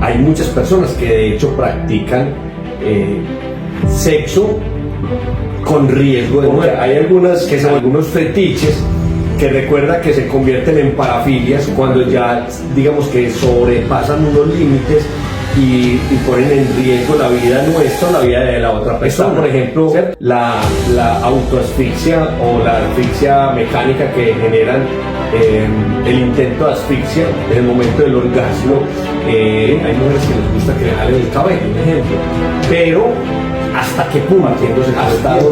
hay muchas personas que de hecho practican sexo con riesgo de muerte. Hay algunas que son algunos fetiches que recuerda que se convierten en parafilias cuando ya digamos que sobrepasan unos límites y ponen en riesgo la vida nuestra, la vida de la otra persona. Por ejemplo, la autoasfixia o la asfixia mecánica que generan el intento de asfixia en el momento del orgasmo. Hay mujeres que les gusta que le jalen el cabello, por ejemplo, pero ¿hasta qué punto?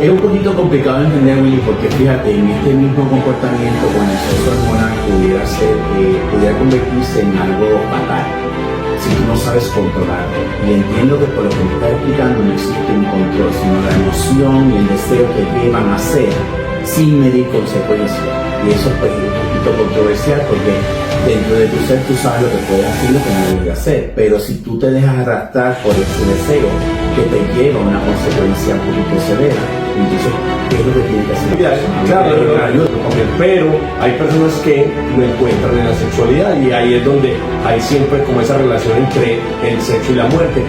Es un poquito complicado de entender, Willy, porque fíjate, en este mismo comportamiento con el sexo hormonal pudiera convertirse en algo fatal si tú no sabes controlarlo. Y entiendo que por lo que me estás explicando no existe un control, sino la emoción y el deseo que llevan a hacer sin medir consecuencias. Y eso pues, es un poquito controversial porque dentro de tu ser tú sabes lo que puedes hacer y lo que no debes hacer. Pero si tú te dejas arrastrar por ese deseo que te lleva a una consecuencia un poquito severa, entonces, ¿qué es lo que tienes que hacer? Claro, pero hay personas que no encuentran en la sexualidad y ahí es donde hay siempre como esa relación entre el sexo y la muerte.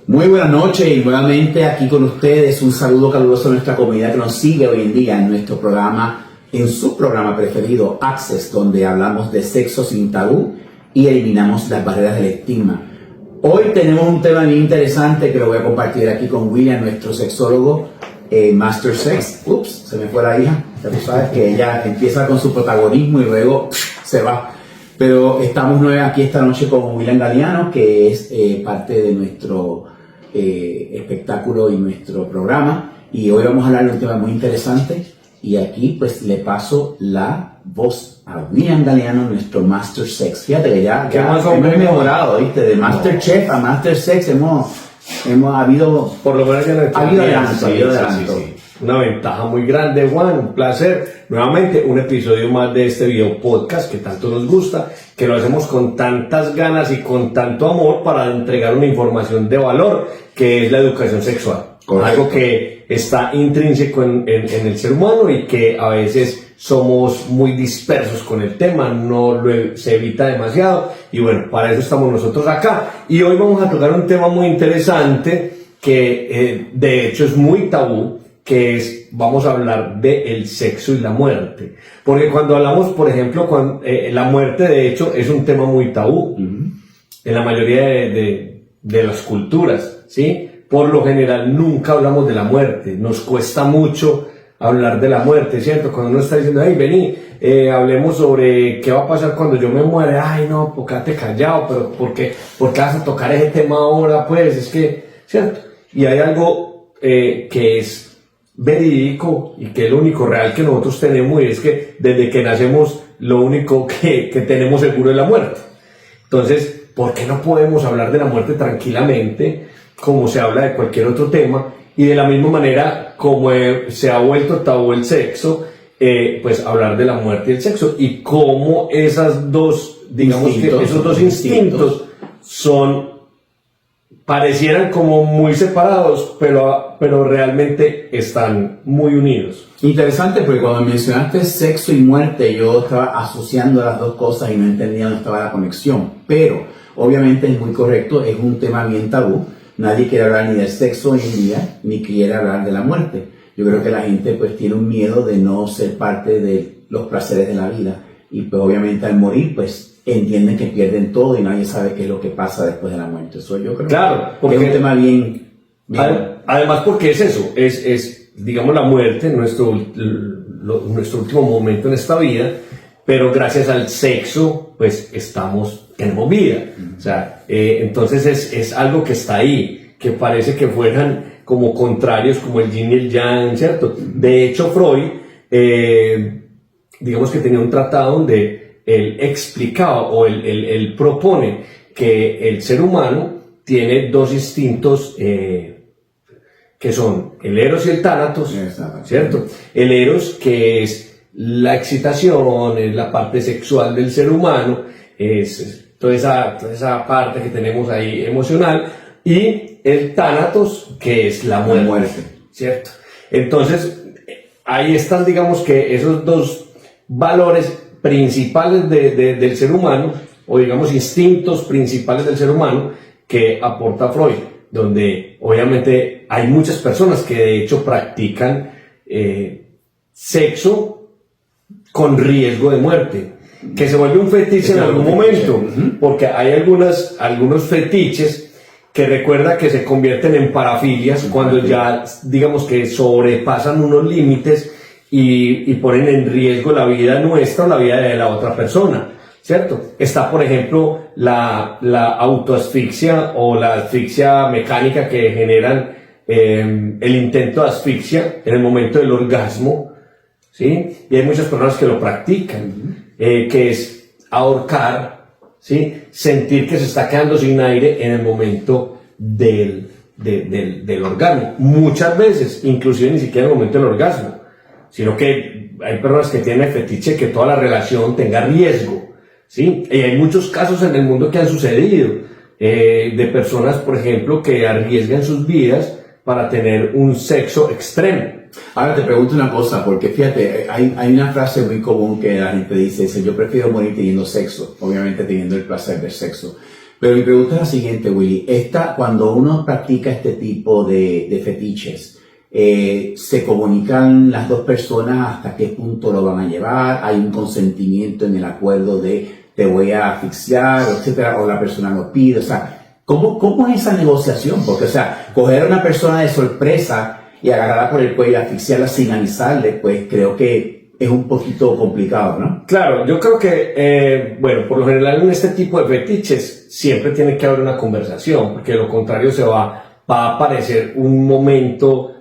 Muy buenas noches y nuevamente aquí con ustedes un saludo caluroso a nuestra comunidad que nos sigue hoy en día en nuestro programa, en su programa preferido Access, donde hablamos de sexo sin tabú y eliminamos las barreras del estigma. Hoy tenemos un tema bien interesante que lo voy a compartir aquí con William, nuestro sexólogo, Master Sex. Ups, se me fue la hija. Ya tú sabes que ella empieza con su protagonismo y luego se va. Pero estamos aquí esta noche con William Galeano, que es parte de nuestro espectáculo y nuestro programa, y hoy vamos a hablar de un tema muy interesante y aquí pues le paso la voz a William Galeano, nuestro Master Sex. Fíjate que ya hemos mejorado, ¿viste? De Master Chef a Master Sex hemos habido, por lo menos ha habido adelanto. Sí. Una ventaja muy grande, Juan, un placer. Nuevamente, un episodio más de este video podcast que tanto nos gusta, que lo hacemos con tantas ganas y con tanto amor para entregar una información de valor, que es la educación sexual. Correcto. Algo que está intrínseco en el ser humano y que a veces somos muy dispersos con el tema, se evita demasiado. Y bueno, para eso estamos nosotros acá. Y hoy vamos a tocar un tema muy interesante que de hecho es muy tabú, que vamos a hablar del sexo y la muerte. Porque cuando hablamos, por ejemplo, la muerte de hecho es un tema muy tabú en la mayoría de las culturas, ¿sí? Por lo general nunca hablamos de la muerte, nos cuesta mucho hablar de la muerte, ¿cierto? Cuando uno está diciendo, hey, vení, hablemos sobre qué va a pasar cuando yo me muera. Ay, no, pues quédate callado, pero ¿por qué vas a tocar ese tema ahora? Pues es que, ¿cierto? Y hay algo que es verídico y que es lo único real que nosotros tenemos, y es que desde que nacemos lo único que tenemos seguro es la muerte. Entonces, ¿por qué no podemos hablar de la muerte tranquilamente como se habla de cualquier otro tema? Y de la misma manera como se ha vuelto tabú el sexo, pues hablar de la muerte y el sexo, y cómo esos dos instintos parecieran como muy separados, pero realmente están muy unidos. Interesante, porque cuando mencionaste sexo y muerte, yo estaba asociando las dos cosas y no entendía dónde estaba la conexión. Pero, obviamente es muy correcto, es un tema bien tabú. Nadie quiere hablar ni del sexo hoy en día, ni quiere hablar de la muerte. Yo creo que la gente pues tiene un miedo de no ser parte de los placeres de la vida. Y pues obviamente al morir, pues entienden que pierden todo y nadie sabe qué es lo que pasa después de la muerte. Eso yo creo porque que es un tema bien. Además, porque es eso, es digamos la muerte, nuestro último momento en esta vida, pero gracias al sexo, pues tenemos vida. O sea, entonces es algo que está ahí, que parece que fueran como contrarios, como el yin y el yang, ¿cierto? De hecho, Freud digamos que tenía un tratado donde él explicaba o él propone que el ser humano tiene dos instintos que son el eros y el tánatos, ¿cierto? El eros, que es la excitación, es la parte sexual del ser humano, es toda esa parte que tenemos ahí emocional, y el tánatos, que es la muerte, ¿cierto? Entonces, ahí están, digamos que esos dos valores principales del ser humano, o digamos instintos principales del ser humano, que aporta Freud, donde obviamente hay muchas personas que de hecho practican sexo con riesgo de muerte, que se vuelve un fetiche en algún momento, porque hay algunos fetiches que recuerda que se convierten en parafilias cuando ya, digamos que sobrepasan unos límites y ponen en riesgo la vida nuestra o la vida de la otra persona, ¿cierto? Está, por ejemplo, la autoasfixia o la asfixia mecánica que generan el intento de asfixia en el momento del orgasmo, ¿sí? Y hay muchas personas que lo practican, que es ahorcar, ¿sí? Sentir que se está quedando sin aire en el momento del orgasmo. Muchas veces, inclusive ni siquiera en el momento del orgasmo, sino que hay personas que tienen el fetiche que toda la relación tenga riesgo, ¿sí? Y hay muchos casos en el mundo que han sucedido, de personas, por ejemplo, que arriesgan sus vidas para tener un sexo extremo. Ahora te pregunto una cosa, porque fíjate, hay una frase muy común que la gente dice, yo prefiero morir teniendo sexo, obviamente teniendo el placer del sexo. Pero mi pregunta es la siguiente, Willy, cuando uno practica este tipo de fetiches, ¿se comunican las dos personas hasta qué punto lo van a llevar? ¿Hay un consentimiento en el acuerdo de te voy a asfixiar, etcétera, o la persona lo pide? O sea, ¿cómo es esa negociación? Porque, o sea, coger a una persona de sorpresa y agarrarla por el cuello y asfixiarla sin avisarle, pues creo que es un poquito complicado, ¿no? Claro, yo creo que, bueno, por lo general en este tipo de fetiches siempre tiene que haber una conversación, porque de lo contrario va a aparecer un momento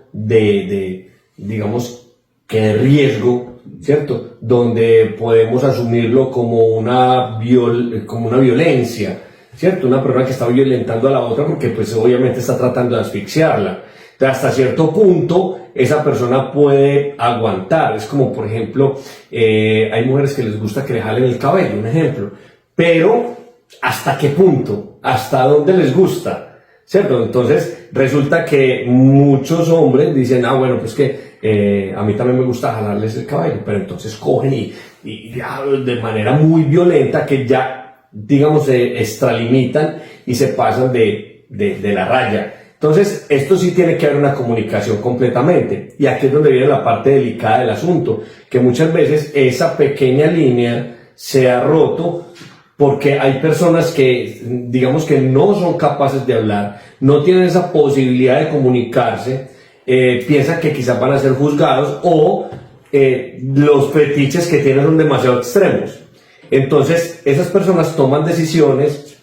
digamos, que de riesgo, ¿cierto? Donde podemos asumirlo como una violencia, ¿cierto? Una persona que está violentando a la otra porque pues obviamente está tratando de asfixiarla. Entonces, hasta cierto punto esa persona puede aguantar. Es como, por ejemplo, hay mujeres que les gusta que le jalen el cabello, un ejemplo. Pero, ¿hasta qué punto? ¿Hasta dónde les gusta? ¿Cierto? Entonces, resulta que muchos hombres dicen, bueno, pues que a mí también me gusta jalarles el cabello, pero entonces cogen y ya de manera muy violenta que ya, digamos, se extralimitan y se pasan de la raya. Entonces, esto sí tiene que haber una comunicación completamente. Y aquí es donde viene la parte delicada del asunto, que muchas veces esa pequeña línea se ha roto porque hay personas que, digamos, que no son capaces de hablar, no tienen esa posibilidad de comunicarse, piensan que quizás van a ser juzgados o los fetiches que tienen son demasiado extremos. Entonces, esas personas toman decisiones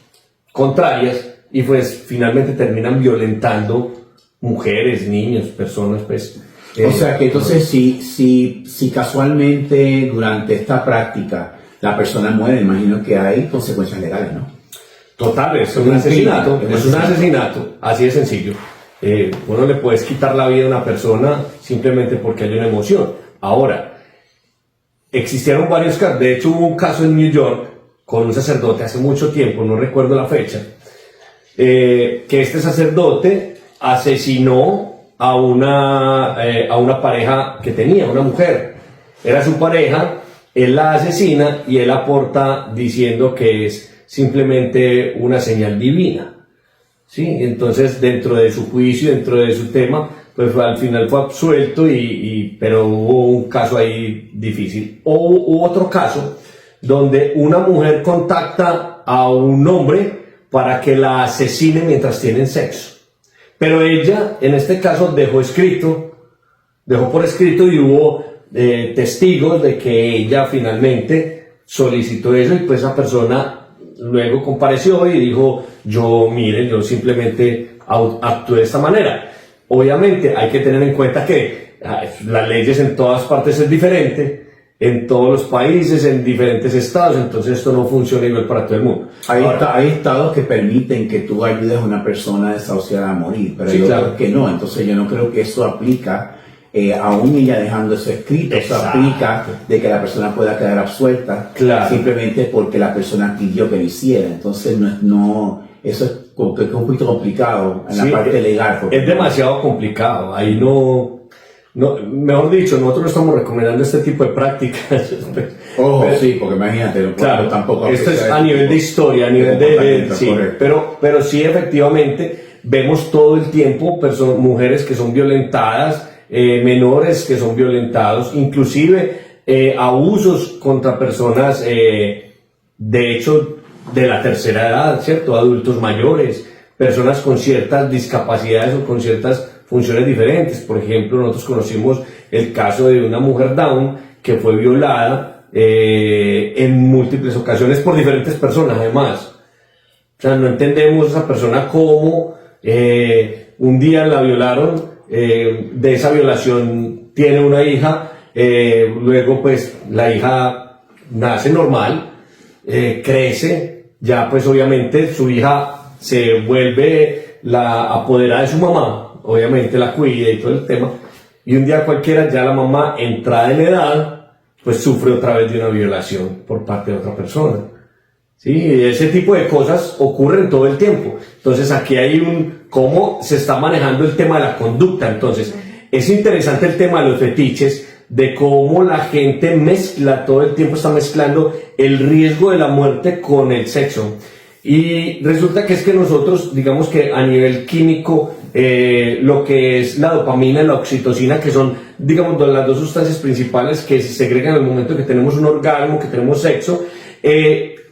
contrarias y pues finalmente terminan violentando mujeres, niños, personas, pues. O sea que entonces si casualmente durante esta práctica la persona muere, imagino que hay consecuencias legales, ¿no? Total, es un asesinato, es un asesinato, así de sencillo. Uno le puedes quitar la vida a una persona simplemente porque hay una emoción. Ahora, existieron varios casos, de hecho hubo un caso en New York con un sacerdote hace mucho tiempo, no recuerdo la fecha, que este sacerdote asesinó a una pareja que tenía, una mujer. Era su pareja, él la asesina y él aporta diciendo que es simplemente una señal divina. ¿Sí? Entonces, dentro de su juicio, dentro de su tema, pues al final fue absuelto, pero hubo un caso ahí difícil. Hubo otro caso donde una mujer contacta a un hombre para que la asesine mientras tienen sexo. Pero ella, en este caso, dejó por escrito y hubo testigos de que ella finalmente solicitó eso y pues esa persona luego compareció y dijo, yo simplemente actué de esta manera. Obviamente hay que tener en cuenta que las leyes en todas partes es diferente, en todos los países, en diferentes estados, entonces esto no funciona igual para todo el mundo. Hay estados que permiten que tú ayudes a una persona desahuciada a morir, pero Sí, hay otros claro. que no, entonces yo no creo que eso aplica, aún ella dejando eso escrito, eso Exacto. aplica de que la persona pueda quedar absuelta, Claro. simplemente porque la persona pidió que lo hiciera, entonces eso es como que es un poquito complicado en la Sí, parte legal. porque- Es demasiado complicado, ahí no, mejor dicho, nosotros no estamos recomendando este tipo de prácticas. Ojo, Pero- sí, porque imagínate, no Claro, tampoco esto es aprecia a ese nivel tipo de historia, a nivel de comportamiento, sí, correcto. pero sí efectivamente vemos todo el tiempo mujeres que son violentadas, menores que son violentados, inclusive abusos contra personas, de hecho, de la tercera edad, ¿cierto? Adultos mayores, personas con ciertas discapacidades o con ciertas funciones diferentes. Por ejemplo, nosotros conocimos el caso de una mujer Down que fue violada en múltiples ocasiones por diferentes personas, además. O sea, no entendemos esa persona cómo un día la violaron, de esa violación tiene una hija, luego pues la hija nace normal, crece, ya pues obviamente su hija se vuelve la apoderada de su mamá, obviamente la cuida y todo el tema, y un día cualquiera ya la mamá, entrada en edad, pues sufre otra vez de una violación por parte de otra persona. Sí, ese tipo de cosas ocurren todo el tiempo. Entonces aquí hay cómo se está manejando el tema de la conducta. Entonces es interesante el tema de los fetiches, de cómo la gente mezcla, todo el tiempo está mezclando el riesgo de la muerte con el sexo. Y resulta que es que nosotros, digamos que a nivel químico, lo que es la dopamina y la oxitocina, que son, digamos, las dos sustancias principales que se segregan en el momento que tenemos un orgasmo, que tenemos sexo,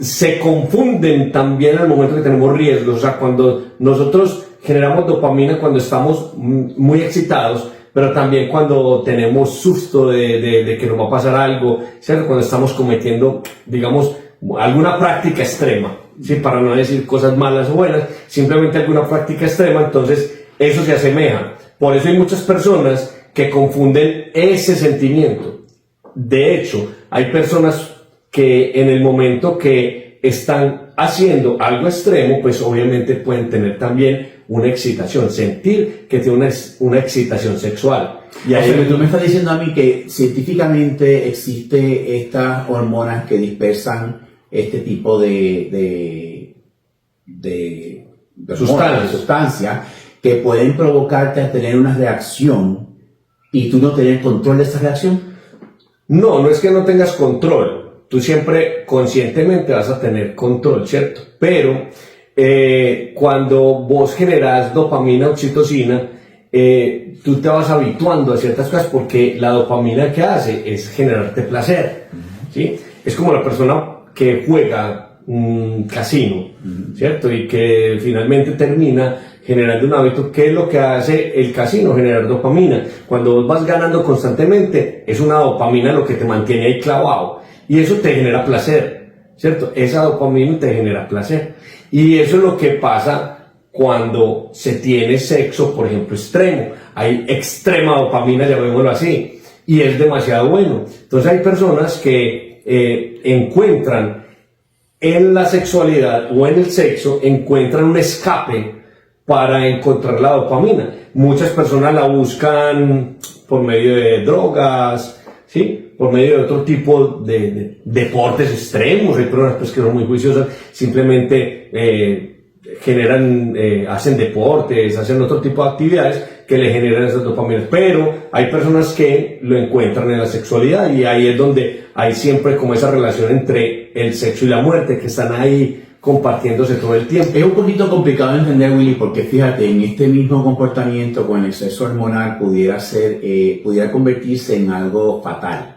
se confunden también al momento que tenemos riesgos. O sea, cuando nosotros generamos dopamina cuando estamos muy excitados, pero también cuando tenemos susto de que nos va a pasar algo, ¿cierto? Cuando estamos cometiendo, digamos, alguna práctica extrema, ¿sí? Para no decir cosas malas o buenas, simplemente alguna práctica extrema, entonces eso se asemeja. Por eso hay muchas personas que confunden ese sentimiento. De hecho, hay personas que en el momento que están haciendo algo extremo, pues obviamente pueden tener también una excitación, sentir que tiene una excitación sexual. Y ahí, o sea, tú me estás diciendo a mí que científicamente existe estas hormonas que dispersan este tipo de sustancias que pueden provocarte a tener una reacción y tú no tener control de esa reacción. no es que no tengas control. Tú siempre conscientemente vas a tener control, ¿cierto? Pero cuando vos generas dopamina, oxitocina, tú te vas habituando a ciertas cosas porque la dopamina que hace es generarte placer, ¿sí? Es como la persona que juega un casino, ¿cierto? Y que finalmente termina generando un hábito. ¿Qué es lo que hace el casino? Generar dopamina. Cuando vos vas ganando constantemente, es una dopamina lo que te mantiene ahí clavado. Y eso te genera placer, ¿cierto? Esa dopamina te genera placer. Y eso es lo que pasa cuando se tiene sexo, por ejemplo, extremo. Hay extrema dopamina, llamémoslo así, y es demasiado bueno. Entonces hay personas que encuentran en la sexualidad o en el sexo, encuentran un escape para encontrar la dopamina. Muchas personas la buscan por medio de drogas, ¿sí? Por medio de otro tipo de deportes extremos. Hay personas pues, que son muy juiciosas, simplemente hacen deportes, hacen otro tipo de actividades que le generan esas dopaminas. Pero hay personas que lo encuentran en la sexualidad y ahí es donde hay siempre como esa relación entre el sexo y la muerte, que están ahí compartiéndose todo el tiempo. Es un poquito complicado de entender, Willy, porque fíjate, en este mismo comportamiento con el exceso hormonal pudiera convertirse en algo fatal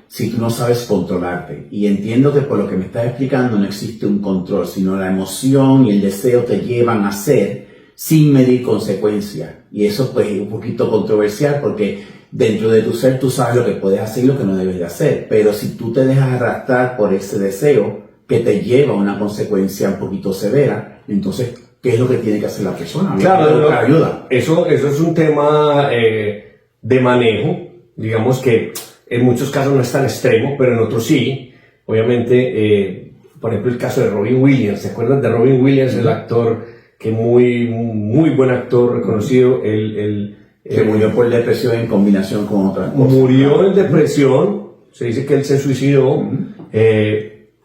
si tú no sabes controlarte. Y entiendo que por lo que me estás explicando no existe un control, sino la emoción y el deseo te llevan a hacer sin medir consecuencias. Y eso pues es un poquito controversial porque dentro de tu ser tú sabes lo que puedes hacer y lo que no debes de hacer. Pero si tú te dejas arrastrar por ese deseo que te lleva a una consecuencia un poquito severa, entonces, ¿qué es lo que tiene que hacer la persona? Claro, buscar ayuda. Eso es un tema de manejo. Digamos que en muchos casos no es tan extremo, pero en otros sí. Obviamente, por ejemplo, el caso de Robin Williams. ¿Se acuerdan de Robin Williams, el actor que muy buen actor, reconocido? Que murió por depresión en combinación con otras cosas. Murió en depresión, se dice que él se suicidó,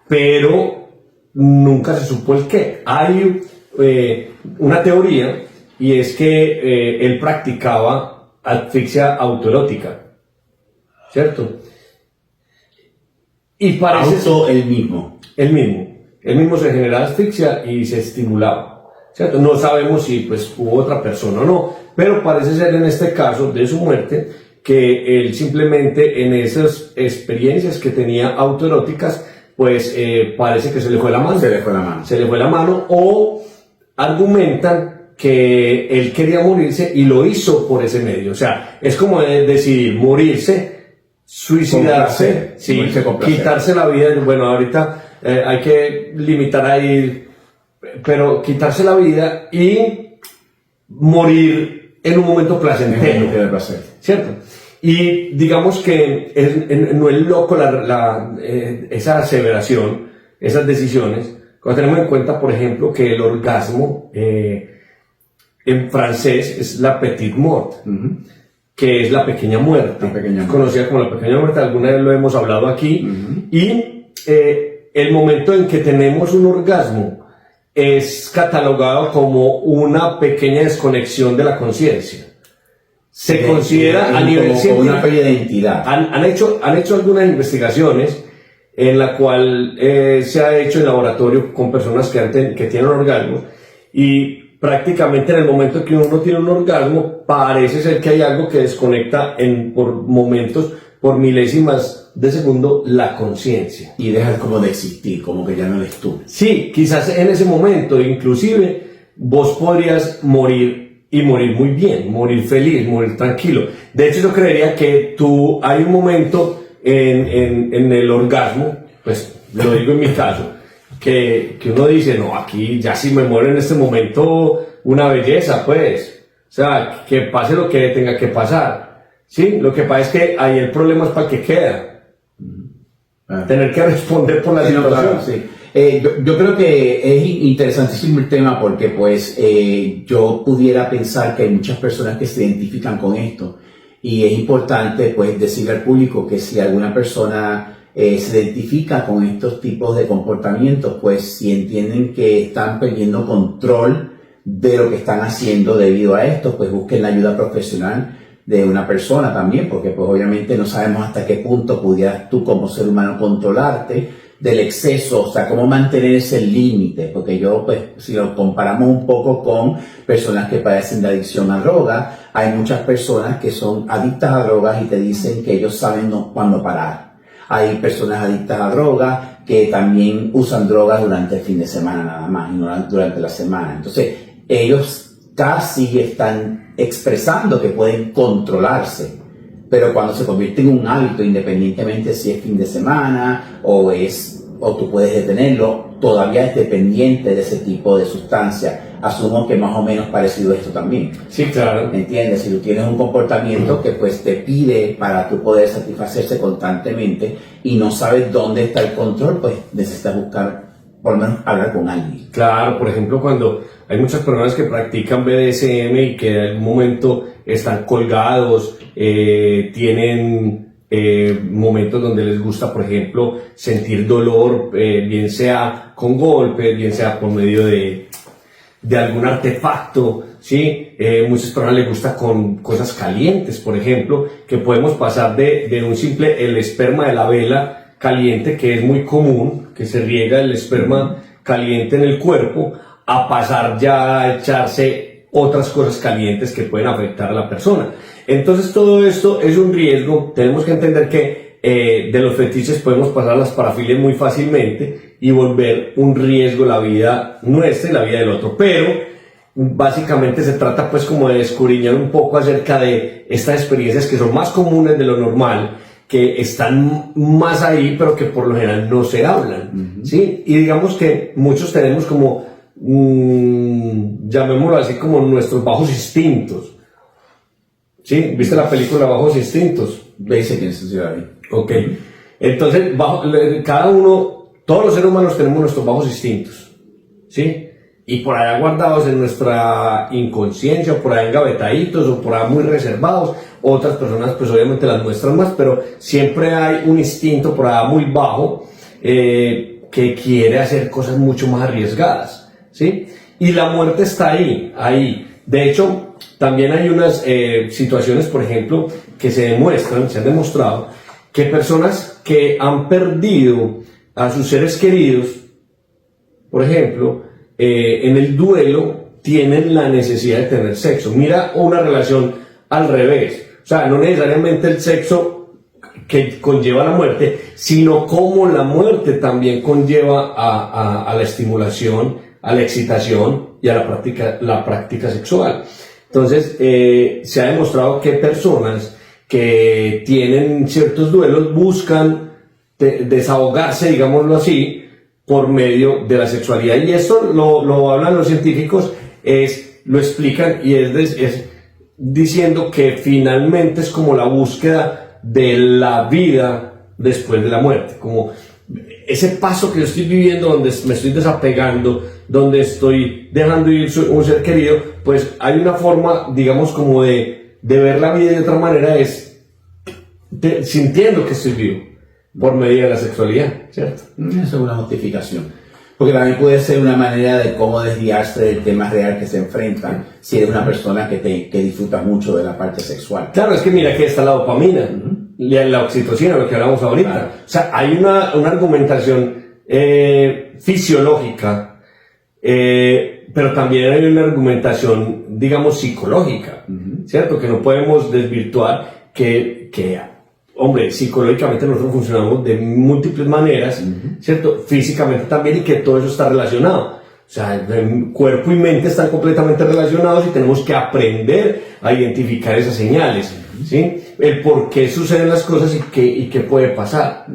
pero nunca se supo el qué. Hay una teoría, y es que él practicaba asfixia autoerótica, ¿cierto? Y parece Él mismo. Él mismo se generaba asfixia y se estimulaba, ¿cierto? No sabemos si pues hubo otra persona o no, pero parece ser en este caso de su muerte que él simplemente en esas experiencias que tenía autoeróticas, pues parece que se le fue la mano. Se le fue la mano. O argumentan que él quería morirse y lo hizo por ese medio. O sea, es como decidir morirse, suicidarse, sí, quitarse la vida. Bueno, ahorita hay que limitar ahí, pero quitarse la vida y morir en un momento placentero, ¿cierto? Y digamos que no es loco esa aseveración, esas decisiones, cuando tenemos en cuenta, por ejemplo, que el orgasmo en francés es la petite mort, que es la pequeña muerte, conocida como la pequeña muerte. Alguna vez lo hemos hablado aquí. Y el momento en que tenemos un orgasmo es catalogado como una pequeña desconexión de la conciencia. Se considera a nivel científico una pérdida de identidad. Han hecho algunas investigaciones en la cual se ha hecho en laboratorio con personas que tienen orgasmos, y prácticamente en el momento que uno tiene un orgasmo parece ser que hay algo que desconecta por momentos, por milésimas de segundo, la conciencia. Y deja como de existir, como que ya no eres tú. Sí, quizás en ese momento inclusive vos podrías morir, y morir muy bien, morir feliz, morir tranquilo. De hecho, yo creería que hay un momento en el orgasmo, pues lo digo en mi caso, que uno dice, no, aquí ya si me muero en este momento, una belleza, pues. O sea, que pase lo que tenga que pasar. Sí, lo que pasa es que ahí el problema es para el que queda. Tener que responder por la situación. Claro, sí. Yo creo que es interesantísimo el tema porque pues yo pudiera pensar que hay muchas personas que se identifican con esto, y es importante pues decirle al público que si alguna persona se identifica con estos tipos de comportamientos, pues si entienden que están perdiendo control de lo que están haciendo debido a esto, pues busquen la ayuda profesional de una persona también, porque pues obviamente no sabemos hasta qué punto pudieras tú como ser humano controlarte del exceso, o sea, cómo mantener ese límite, porque yo, pues, si lo comparamos un poco con personas que padecen de adicción a drogas, hay muchas personas que son adictas a drogas y te dicen que ellos saben cuándo parar. Hay personas adictas a drogas que también usan drogas durante el fin de semana nada más, y no durante la semana. Entonces, ellos casi están expresando que pueden controlarse, pero cuando se convierte en un hábito, independientemente si es fin de semana o tú puedes detenerlo, todavía es dependiente de ese tipo de sustancia. Asumo que más o menos parecido a esto también. Sí, claro. ¿Entiendes? Si tú tienes un comportamiento que pues te pide para tú poder satisfacerse constantemente y no sabes dónde está el control, pues necesitas buscar, por lo menos hablar con alguien. Claro, por ejemplo, cuando hay muchas personas que practican BDSM y que en algún momento están colgados, tienen momentos donde les gusta, por ejemplo, sentir dolor, bien sea con golpes, bien sea por medio de algún artefacto, ¿sí? Muchas personas les gusta con cosas calientes, por ejemplo, que podemos pasar de un simple, el esperma de la vela caliente, que es muy común, que se riega el esperma caliente en el cuerpo, a pasar ya a echarse otras cosas calientes que pueden afectar a la persona. Entonces todo esto es un riesgo. Tenemos que entender que de los fetiches podemos pasar a las parafilias muy fácilmente y volver un riesgo la vida nuestra y la vida del otro, pero básicamente se trata pues como de escudriñar un poco acerca de estas experiencias que son más comunes de lo normal, que están más ahí, pero que por lo general no se hablan, ¿sí? Y digamos que muchos tenemos como, llamémoslo así, como nuestros bajos instintos, ¿sí? ¿Viste la película Bajos Instintos? Basic Instinct, Ok. Entonces, cada uno, todos los seres humanos tenemos nuestros bajos instintos, ¿sí? Y por allá guardados en nuestra inconsciencia, o por allá engavetaditos, o por allá muy reservados. Otras personas, pues obviamente las muestran más, pero siempre hay un instinto por allá muy bajo que quiere hacer cosas mucho más arriesgadas, ¿sí? Y la muerte está ahí. De hecho, también hay unas situaciones, por ejemplo, que se han demostrado, que personas que han perdido a sus seres queridos, por ejemplo, en el duelo, tienen la necesidad de tener sexo. Mira una relación al revés. O sea, no necesariamente el sexo que conlleva la muerte, sino cómo la muerte también conlleva a la estimulación, a la excitación y a la práctica sexual. Entonces, se ha demostrado que personas que tienen ciertos duelos buscan desahogarse, digámoslo así, por medio de la sexualidad. Y esto lo hablan los científicos, lo explican y es diciendo que finalmente es como la búsqueda de la vida después de la muerte, como ese paso que yo estoy viviendo, donde me estoy desapegando, donde estoy dejando ir un ser querido, pues hay una forma, digamos, como de ver la vida de otra manera, sintiendo que estoy vivo por medio de la sexualidad, ¿cierto? Eso es una justificación. Porque también puede ser una manera de cómo desviarse del tema real que se enfrentan si eres una persona que disfruta mucho de la parte sexual. Claro, es que mira que está la dopamina, la oxitocina, lo que hablamos ahorita. Claro. O sea, hay una argumentación fisiológica, pero también hay una argumentación, digamos, psicológica, ¿cierto? Que no podemos desvirtuar hombre, psicológicamente nosotros funcionamos de múltiples maneras, ¿cierto? Físicamente también, y que todo eso está relacionado. O sea, cuerpo y mente están completamente relacionados y tenemos que aprender a identificar esas señales, ¿sí? El por qué suceden las cosas y qué puede pasar.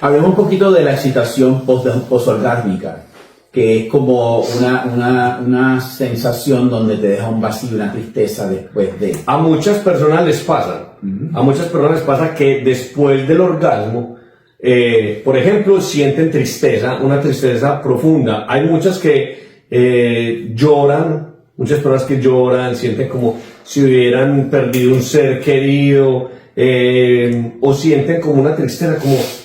Hablemos un poquito de la excitación postorgásmica, que es como una sensación donde te deja un vacío, una tristeza después de... A muchas personas les pasa. A muchas personas les pasa que después del orgasmo, por ejemplo, sienten tristeza, una tristeza profunda. Hay muchas que muchas personas que lloran, sienten como si hubieran perdido un ser querido, o sienten como una tristeza,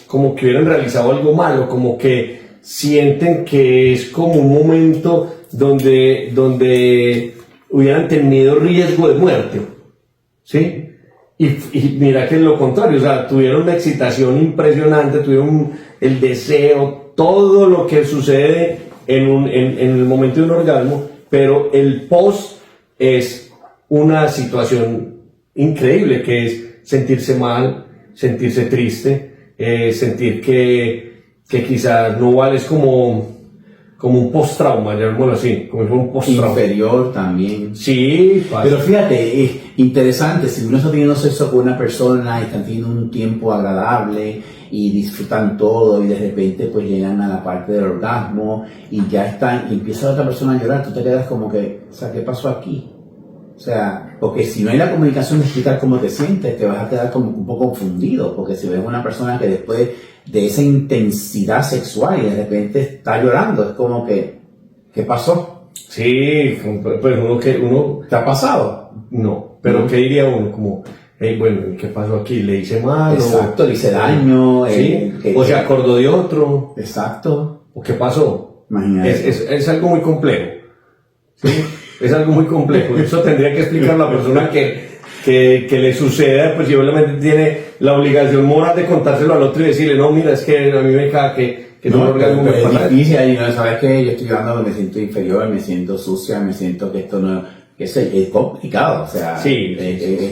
como que hubieran realizado algo malo, como que sienten que es como un momento donde hubieran tenido riesgo de muerte, ¿sí? Y mira que es lo contrario, o sea, tuvieron una excitación impresionante, tuvieron el deseo, todo lo que sucede en el momento de un orgasmo, pero el post es una situación increíble, que es sentirse mal, sentirse triste, sentir que quizás no vales como un post-trauma, llamémoslo así, como un post-trauma. Inferior también. Sí, pero fíjate, es interesante, si uno está teniendo sexo con una persona y están teniendo un tiempo agradable y disfrutan todo y de repente pues llegan a la parte del orgasmo y ya y empieza la otra persona a llorar, tú te quedas como que, o sea, ¿qué pasó aquí? O sea, porque si no hay la comunicación de explicar cómo te sientes, te vas a quedar como un poco confundido, porque si ves una persona que después de esa intensidad sexual y de repente está llorando, es como que, ¿qué pasó? Sí, pues uno ¿te ha pasado? No, pero ¿qué diría uno? Como, hey, bueno, ¿qué pasó aquí? ¿Le hice mal? Exacto, le hice daño. ¿Sí? ¿O se acordó de otro? Exacto. ¿O qué pasó? Imagínate. Es algo muy complejo, ¿sí? Es algo muy complejo. Eso tendría que explicar la persona que le suceda, pues si obviamente tiene la obligación moral de contárselo al otro y decirle, no, mira, es que a mí me caga que no, un orgasmo me pasa. Es difícil, y no sabes que yo estoy llorando, me siento inferior, me siento sucia, me siento que esto no, que es complicado, o sea, sí,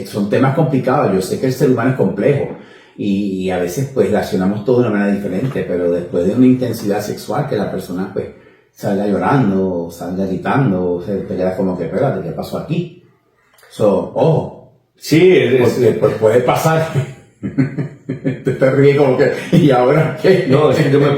son temas complicados. Yo sé que el ser humano es complejo y a veces pues reaccionamos todo de una manera diferente, pero después de una intensidad sexual que la persona pues salga llorando, salga gritando, o sea, te quedas como que, espérate, ¿qué pasó aquí? Ojo. Sí, porque puede pasar Te ríes como que, ¿y ahora qué? No, es que yo me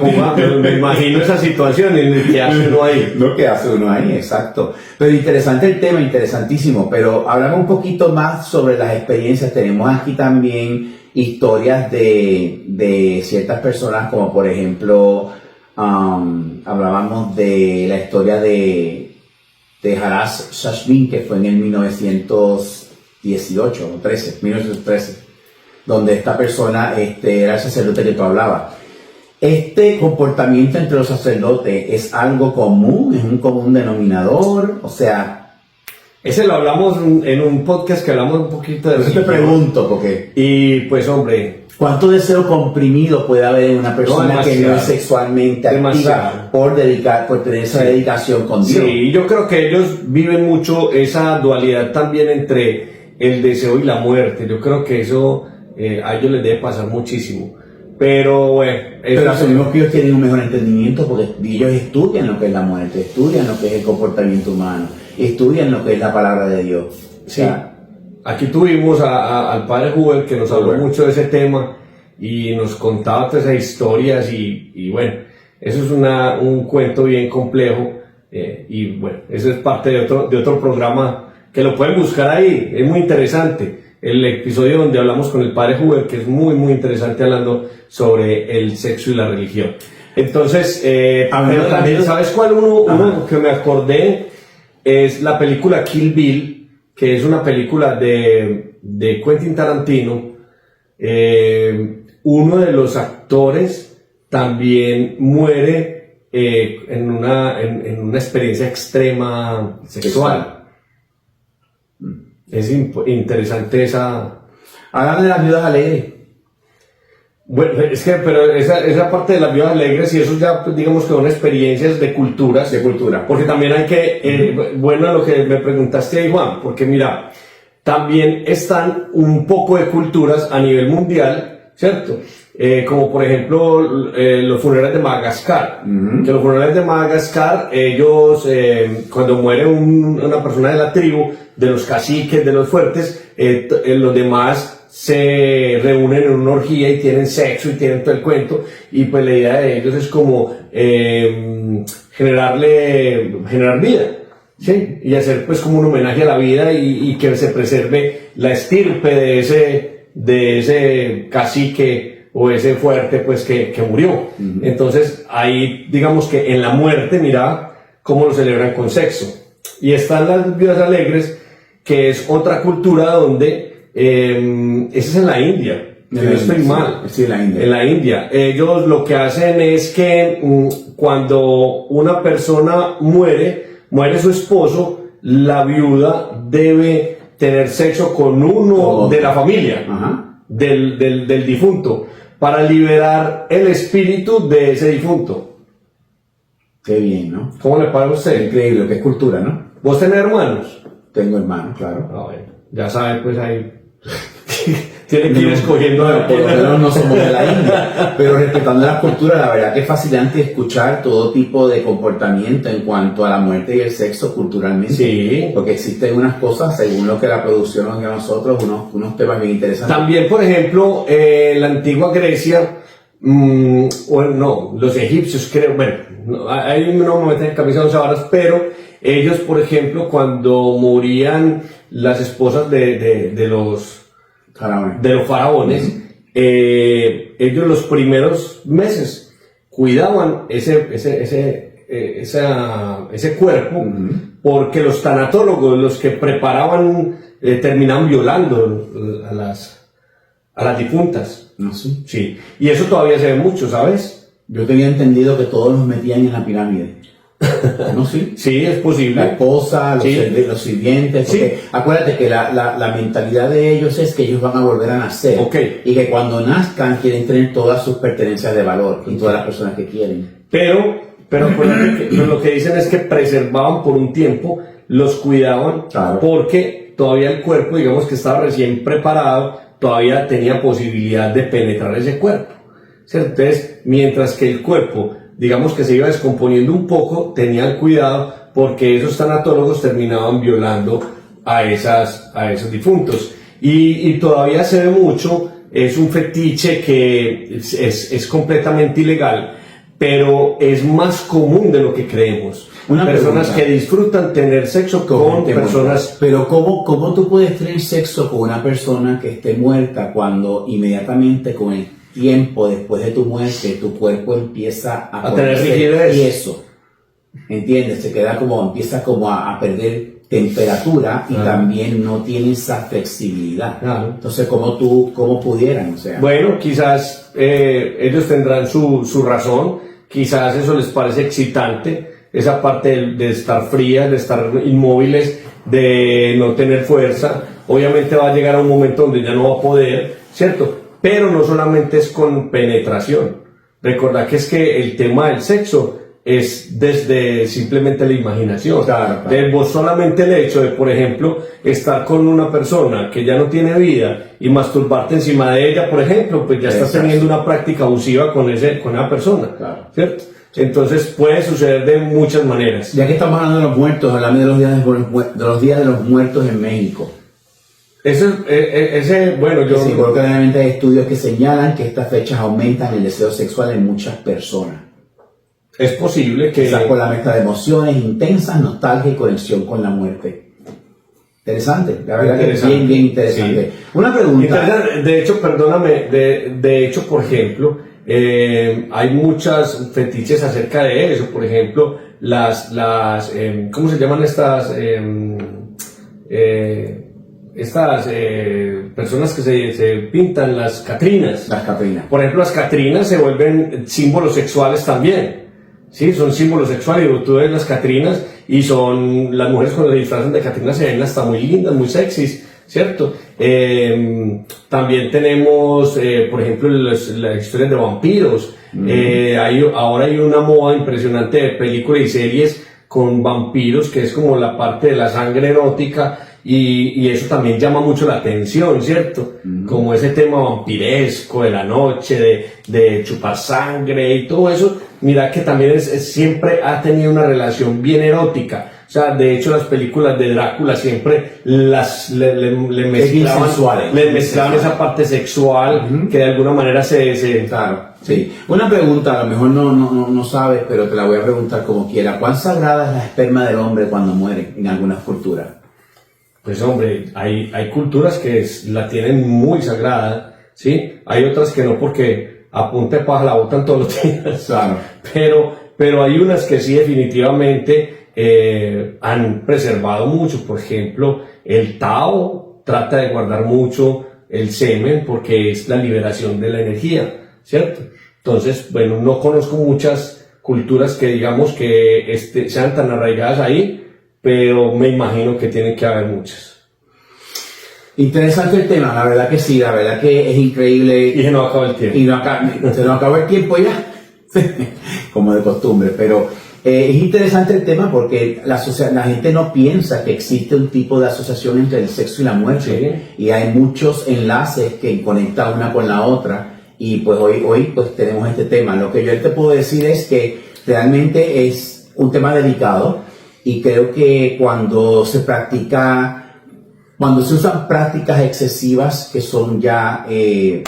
imagino esa situación en la que hace uno ahí. Lo que hace uno ahí, exacto. Pero interesante el tema, interesantísimo. Pero hablamos un poquito más sobre las experiencias. Tenemos aquí también historias de ciertas personas, como por ejemplo, hablábamos de la historia de Harash Shashvin, que fue en el 1918 o 1913. Donde esta persona era el sacerdote que tú hablabas. Este comportamiento entre los sacerdotes es algo común, es un común denominador, o sea... Ese lo hablamos en un podcast que hablamos un poquito de... Eso te pregunto, porque... Y pues hombre... ¿Cuánto deseo comprimido puede haber en una persona que no es sexualmente activa por tener esa dedicación con Dios? Sí, yo creo que ellos viven mucho esa dualidad también entre el deseo y la muerte. Yo creo que eso... a ellos les debe pasar muchísimo, pero bueno, pero asumimos que ellos tienen un mejor entendimiento porque ellos estudian lo que es la muerte, estudian lo que es el comportamiento humano, estudian lo que es la palabra de Dios. Sí. Aquí tuvimos al padre Huber que nos habló mucho de ese tema y nos contaba todas esas historias y bueno, eso es un cuento bien complejo y bueno, eso es parte de otro programa que lo pueden buscar ahí, es muy interesante. El episodio donde hablamos con el padre Huber, que es muy muy interesante, hablando sobre el sexo y la religión. Entonces, pero también, ¿sabes cuál uno que me acordé? Es la película Kill Bill, que es una película de Quentin Tarantino. Uno de los actores también muere en una experiencia extrema sexual. Es interesante esa... Háblame de las viudas alegres. Bueno, es que, pero esa parte de las viudas alegres y eso ya, pues, digamos que son experiencias de culturas. De cultura. Porque también hay que, bueno, lo que me preguntaste ahí, Juan, porque mira, también están un poco de culturas a nivel mundial, ¿cierto? Como por ejemplo los funerales de Madagascar, que los funerales de Madagascar, ellos cuando muere una persona de la tribu, de los caciques, de los fuertes, los demás se reúnen en una orgía y tienen sexo y tienen todo el cuento, y pues la idea de ellos es como generar vida, ¿sí? Y hacer pues como un homenaje a la vida y que se preserve la estirpe de ese cacique o ese fuerte pues que murió. Entonces ahí digamos que en la muerte mira cómo lo celebran con sexo. Y están las viudas alegres, que es otra cultura donde esa es en la India, si no estoy mal. Sí, en la India ellos lo que hacen es que cuando una persona muere su esposo, la viuda debe tener sexo con uno de la familia. Del difunto, para liberar el espíritu de ese difunto. Qué bien, ¿no? ¿Cómo le parece a usted? Increíble, qué cultura, ¿no? ¿Vos tenés hermanos? Tengo hermanos, claro. Bueno, ya sabes, pues ahí tiene que ir escogiendo. Por lo menos no somos de la India, pero respetando las culturas, la verdad que es fascinante escuchar todo tipo de comportamiento en cuanto a la muerte y el sexo culturalmente. Sí. Porque existen unas cosas, según lo que la producción nos dio a nosotros, unos temas bien interesantes. También, por ejemplo, la antigua Grecia, los egipcios, creo, bueno, hay no me meten en camisa de 11 varas, pero ellos, por ejemplo, cuando morían las esposas de los faraones, ellos los primeros meses cuidaban ese cuerpo, porque los tanatólogos, los que preparaban, terminaban violando a las difuntas. ¿No? Sí. Sí, y eso todavía se ve mucho, ¿sabes? Yo tenía entendido que todos los metían en la pirámide. ¿No? Sí. Sí, es posible. La esposa, los sirvientes. Porque acuérdate que la mentalidad de ellos es que ellos van a volver a nacer. Y que cuando nazcan quieren tener todas sus pertenencias de valor y todas las personas que quieren. Pero acuérdate que lo que dicen es que preservaban por un tiempo, los cuidaban, porque todavía el cuerpo, digamos que estaba recién preparado, todavía tenía posibilidad de penetrar ese cuerpo, ¿cierto? Entonces, mientras que el cuerpo, digamos que se iba descomponiendo un poco, tenían cuidado porque esos tanatólogos terminaban violando a esos difuntos. Y todavía se ve mucho es un fetiche que es completamente ilegal, pero es más común de lo que creemos. Una personas pregunta. que disfrutan tener sexo con personas. Pero ¿cómo tú puedes tener sexo con una persona que esté muerta cuando inmediatamente con el tiempo después de tu muerte tu cuerpo empieza A tener ponerse rigidez? tieso? ¿Entiendes? Empieza como a perder temperatura y también no tiene esa flexibilidad. Claro. Entonces, ¿cómo pudieran? O sea, Bueno, quizás ellos tendrán su razón, quizás eso les parece excitante, esa parte de estar frías, de estar inmóviles, de no tener fuerza. Obviamente va a llegar a un momento donde ya no va a poder, ¿cierto? Pero no solamente es con penetración. Recordad que es que el tema del sexo es desde simplemente la imaginación. Claro. De vos solamente el hecho de, por ejemplo, estar con una persona que ya no tiene vida y masturbarte encima de ella, por ejemplo, pues ya estás Exacto. teniendo una práctica abusiva con esa persona. Claro. ¿Cierto? Entonces puede suceder de muchas maneras. ya que estamos hablando de los muertos, hablame de los días de los muertos en México. Bueno, yo... Sí, porque obviamente hay estudios que señalan que estas fechas aumentan el deseo sexual en muchas personas. Es posible que... Quizás por la mezcla de emociones intensas, nostalgia y conexión con la muerte. Interesante, la verdad que es bien interesante. Sí. Una pregunta. De hecho, perdóname, de hecho, por ejemplo, hay muchas fetiches acerca de eso. Por ejemplo, ¿cómo se llaman estas? Estas personas que se pintan, las catrinas. Las catrinas. Por ejemplo, las catrinas se vuelven símbolos sexuales también. Sí, son símbolos sexuales. Tú ves las catrinas y las mujeres cuando se disfrazan de catrinas se ven hasta muy lindas, muy sexys, ¿cierto? También tenemos, por ejemplo, las historias de vampiros. Ahora hay una moda impresionante de películas y series con vampiros, que es como la parte de la sangre erótica. Y eso también llama mucho la atención, ¿cierto? Como ese tema vampiresco de la noche, de chupar sangre y todo eso. Mira que también siempre ha tenido una relación bien erótica. O sea, de hecho las películas de Drácula siempre le mezclaban esa parte sexual que de alguna manera Claro, sí. Una pregunta, a lo mejor no sabes, pero te la voy a preguntar como quiera. ¿Cuán sagrada es la esperma del hombre cuando muere en algunas culturas? Pues hombre, hay culturas que la tienen muy sagrada, ¿sí? Hay otras que no, porque a punta de paja la botan todos los días. Claro. Pero hay unas que sí definitivamente han preservado mucho. Por ejemplo, el Tao trata de guardar mucho el semen porque es la liberación de la energía, ¿cierto? Entonces, bueno, no conozco muchas culturas que digamos que sean tan arraigadas ahí, pero me imagino que tienen que haber muchas. Interesante el tema, la verdad que sí, la verdad que es increíble. Y se nos acaba el tiempo. Y se nos acabó el tiempo ya, como de costumbre, pero es interesante el tema porque la gente no piensa que existe un tipo de asociación entre el sexo y la muerte, y hay muchos enlaces que conectan una con la otra, y pues hoy pues tenemos este tema. Lo que yo te puedo decir es que realmente es un tema delicado, y creo que cuando se usan prácticas excesivas que son ya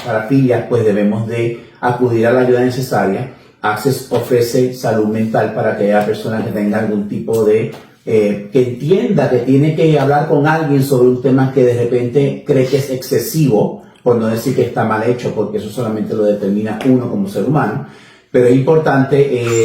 parafilias, pues debemos de acudir a la ayuda necesaria. Access ofrece salud mental para aquella persona que tenga algún tipo de, que entienda que tiene que hablar con alguien sobre un tema que de repente cree que es excesivo, por no decir que está mal hecho, porque eso solamente lo determina uno como ser humano. Pero es importante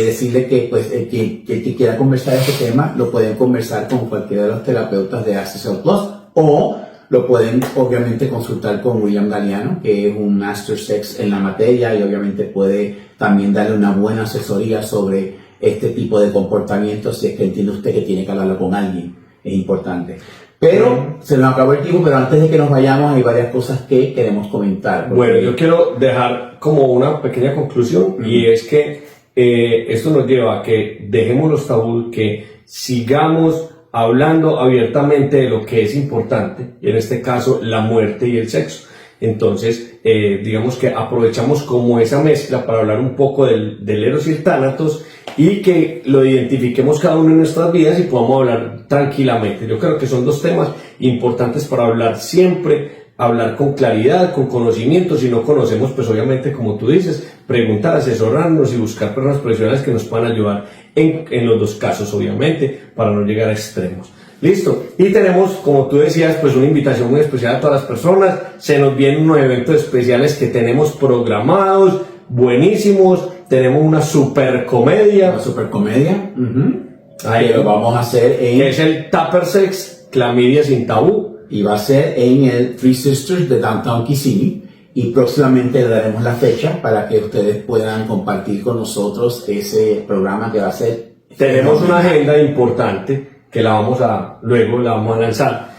decirle que pues, que quiera conversar este tema, lo pueden conversar con cualquiera de los terapeutas de Access Plus, o lo pueden obviamente consultar con William Galeano, que es un Master Sex en la materia, y obviamente puede también darle una buena asesoría sobre este tipo de comportamientos, si es que entiende usted que tiene que hablarlo con alguien. Es importante. Pero se nos acabó el tiempo, pero antes de que nos vayamos hay varias cosas que queremos comentar. Bueno, yo quiero dejar como una pequeña conclusión, y es que esto nos lleva a que dejemos los tabús, que sigamos hablando abiertamente de lo que es importante, y en este caso la muerte y el sexo. Entonces, digamos que aprovechamos como esa mezcla para hablar un poco del Eros y el Tánatos, y que lo identifiquemos cada uno en nuestras vidas y podamos hablar tranquilamente. Yo creo que son dos temas importantes para hablar siempre hablar con claridad, con conocimiento. Si no conocemos, pues obviamente, como tú dices, preguntar, asesorarnos y buscar personas profesionales que nos puedan ayudar en los dos casos, obviamente, para no llegar a extremos. Listo. Y tenemos, como tú decías, pues una invitación muy especial a todas las personas. Se nos vienen unos eventos especiales que tenemos programados, buenísimos. Tenemos una super comedia. Una super comedia. Ahí Que lo vamos a hacer en... Que es el Tupper Sex, Clamidia sin tabú. Y va a ser en el Three Sisters de Downtown Kissimmee. Y próximamente le daremos la fecha para que ustedes puedan compartir con nosotros ese programa que va a ser. Tenemos una agenda importante que luego la vamos a lanzar,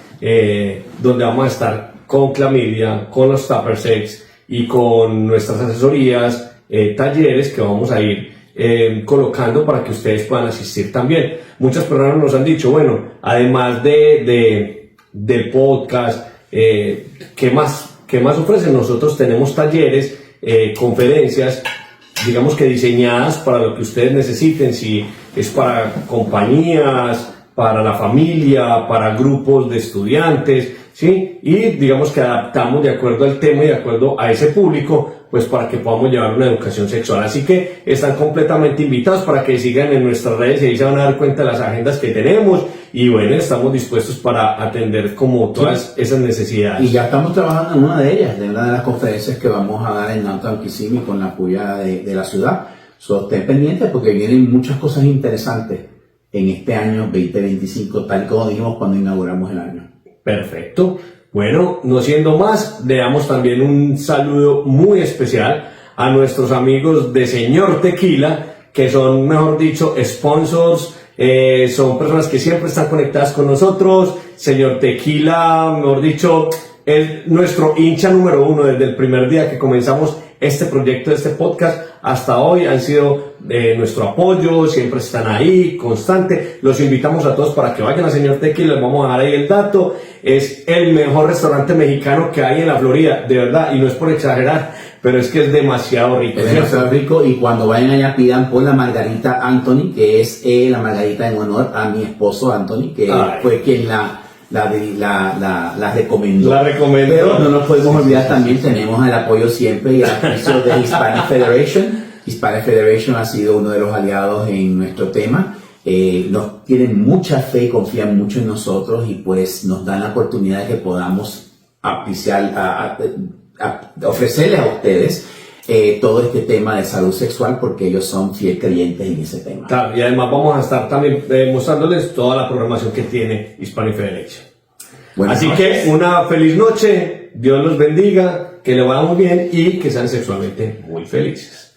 donde vamos a estar con Clamidia, con los Tupper Sex y con nuestras asesorías, talleres que vamos a ir colocando para que ustedes puedan asistir también. Muchas personas nos han dicho, bueno, además del podcast, ¿qué más ofrecen? Nosotros tenemos talleres, conferencias, digamos que diseñadas para lo que ustedes necesiten, si es para compañías, para la familia, para grupos de estudiantes, ¿sí? Y digamos que adaptamos de acuerdo al tema y de acuerdo a ese público, pues para que podamos llevar una educación sexual. Así que están completamente invitados para que sigan en nuestras redes y ahí se van a dar cuenta de las agendas que tenemos. Y bueno, estamos dispuestos para atender como todas esas necesidades. Y ya estamos trabajando en una de ellas, de una de las conferencias que vamos a dar en Downtown Kissimmee con la apoyo de la ciudad. Estén pendientes porque vienen muchas cosas interesantes en este año 2025, tal como dijimos cuando inauguramos el año. Perfecto. Bueno, no siendo más, le damos también un saludo muy especial a nuestros amigos de Señor Tequila, que son, mejor dicho, sponsors, son personas que siempre están conectadas con nosotros. Señor Tequila, mejor dicho, es nuestro hincha número uno desde el primer día que comenzamos este proyecto, este podcast, hasta hoy han sido nuestro apoyo, siempre están ahí, constante. Los invitamos a todos para que vayan a Señor Tequila, les vamos a dejar ahí el dato. Es el mejor restaurante mexicano que hay en la Florida, de verdad, y no es por exagerar, pero es que es demasiado rico. Es demasiado rico, y cuando vayan allá pidan por la Margarita Anthony, que es la Margarita en honor a mi esposo Anthony, que fue quien la recomendó. La recomendó. Pero no nos podemos olvidar, también tenemos el apoyo siempre y el apoyo de Hispanic Federation. Hispanic Federation ha sido uno de los aliados en nuestro tema. Nos tienen mucha fe y confían mucho en nosotros, y pues nos dan la oportunidad de que podamos ofrecerles a ustedes todo este tema de salud sexual, porque ellos son fiel creyentes en ese tema. Claro, y además vamos a estar también mostrándoles toda la programación que tiene Hispanic Federation. Así que una feliz noche, Dios los bendiga, que le vaya muy bien y que sean sexualmente muy felices.